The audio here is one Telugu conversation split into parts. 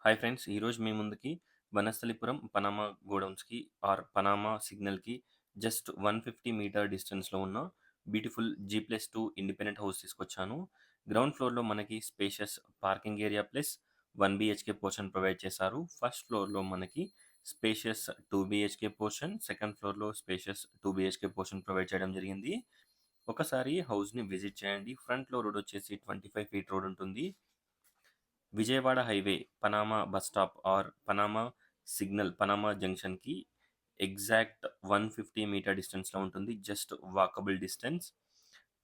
Hi friends! ఈరోజు మీ ముందుకి వనస్థలిపురం పనామా గోడౌన్స్‌కి పనామా సిగ్నల్‌కి జస్ట్ 150 మీటర్ డిస్టెన్స్‌లో ఉన్న బ్యూటిఫుల్ జీ+2 ఇండిపెండెంట్ హౌస్ తీసుకొచ్చాను. గ్రౌండ్ ఫ్లోర్‌లో మనకి spacious parking area plus 1 BHK portion provide చేశారు. ఫస్ట్ ఫ్లోర్‌లో మనకి స్పేషియస్ 2 బీహెచ్‌కే పోర్షన్, సెకండ్ ఫ్లోర్‌లో స్పేషియస్ 2 బీహెచ్‌కే పోర్షన్ ప్రొవైడ్ చేయడం జరిగింది. ఒకసారి హౌస్‌ని విజిట్ చేయండి. ఫ్రంట్‌లో రోడ్ వచ్చేసి 25 ఫీట్ రోడ్ ఉంటుంది. Vijayawada highway Panama bus stop or Panama signal, Panama జంక్షన్‌కి ఎగ్జాక్ట్ 150 మీటర్ డిస్టెన్స్‌లో ఉంటుంది. Just walkable distance.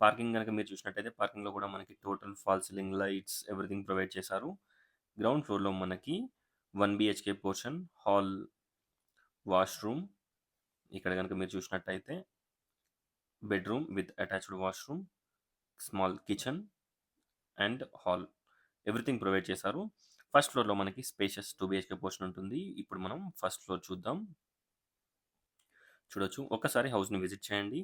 పార్కింగ్ గనక మీరు చూసినట్టయితే పార్కింగ్‌లో కూడా మనకి total fall ceiling lights everything provide చేశారు. గ్రౌండ్ ఫ్లోర్‌లో మనకి 1 బీహెచ్‌కే పోర్షన్, హాల్, వాష్‌రూమ్. ఇక్కడ గనక మీరు చూసినట్టయితే bedroom with attached washroom, small kitchen and hall everything provide చేశారు. ఫస్ట్ ఫ్లోర్‌లో మనకి స్పేషియస్ 2 బీహెచ్‌కే పోర్షన్ ఉంటుంది. ఇప్పుడు మనం ఫస్ట్ ఫ్లోర్ చూద్దాం. చూడొచ్చు. ఒక్కసారి హౌస్‌ని విజిట్ చేయండి.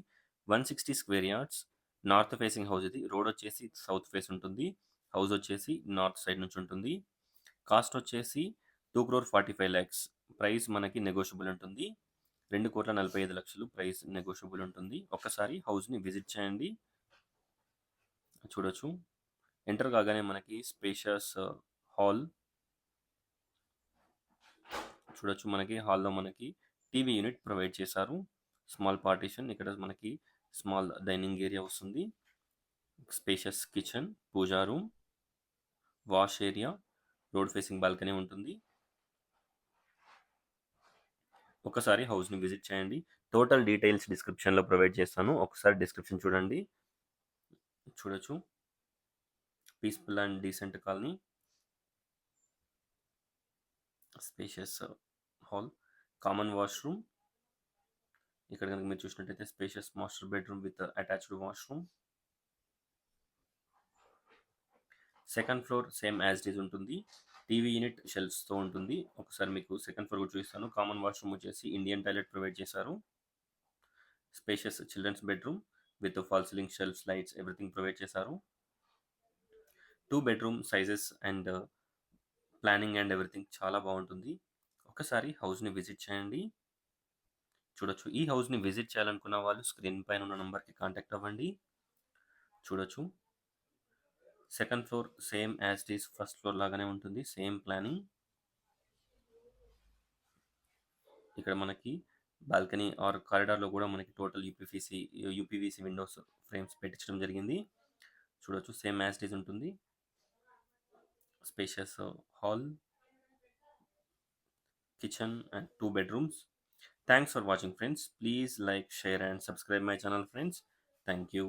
160 square yards, north facing house ఇది. రోడ్ వచ్చేసి సౌత్ ఫేస్ ఉంటుంది. హౌస్ వచ్చేసి నార్త్ సైడ్ నుంచి ఉంటుంది. కాస్ట్ వచ్చేసి 2,45,00,000. ప్రైస్ మనకి నెగోషియబుల్ ఉంటుంది. 2,45,00,000 ప్రైస్ నెగోషియబుల్ ఉంటుంది. ఒక్కసారి హౌస్‌ని విజిట్ చేయండి. చూడొచ్చు. ఎంటర్ కాగానే మనకి స్పేషియస్ హాల్ చూడొచ్చు. మనకి హాల్‌లో మనకి టీవీ యూనిట్ ప్రొవైడ్ చేశారు. Small partition. ఇక్కడ మనకి స్మాల్ డైనింగ్ ఏరియా వస్తుంది. Spacious kitchen, puja room, wash area, road facing balcony ఉంటుంది. ఒకసారి హౌస్‌ని విజిట్ చేయండి. టోటల్ డీటెయిల్స్ డిస్క్రిప్షన్‌లో ప్రొవైడ్ చేస్తాను. ఒకసారి డిస్క్రిప్షన్ చూడండి. చూడొచ్చు. Peaceful and decent colony. Spacious hall, common washroom. ఇక్కడ గనుక మీరు చూసినట్టయితే spacious master bedroom with attached washroom. Second floor same as it is ఉంటుంది. టీవీ యూనిట్ షెల్ఫ్స్‌తో ఉంటుంది. ఒకసారి మీకు సెకండ్ ఫ్లోర్ కూడా చూపిస్తాను. కామన్ వాష్‌రూమ్ వచ్చేసి ఇండియన్ టాయిలెట్ ప్రొవైడ్ చేశారు. Spacious children's bedroom with fall ceiling shelves, lights everything provide చేశారు. 2 bedroom sizes and planning and everything చాలా బాగుంటుంది. ఒకసారి హౌస్‌ని విజిట్ చేయండి. చూడొచ్చు. ఈ హౌస్‌ని విజిట్ చేయాలనుకున్న వాళ్ళు స్క్రీన్ పైన ఉన్న నంబర్‌కి కాంటాక్ట్ అవ్వండి. చూడొచ్చు. Second floor same as it is first floor లాగానే ఉంటుంది. Same planning. ఇక్కడ మనకి బాల్కనీ ఆర్ కారిడార్‌లో గూడా మనకి టోటల్ యూపీవీసీ విండోస్ ఫ్రేమ్స్ పెట్టించడం జరిగింది. చూడొచ్చు. సేమ్ యాజ్ ఇట్ ఈజ్ ఉంటుంది. Spacious hall, kitchen and 2 bedrooms. Thanks for watching friends. Please like, share and subscribe my channel friends. Thank you.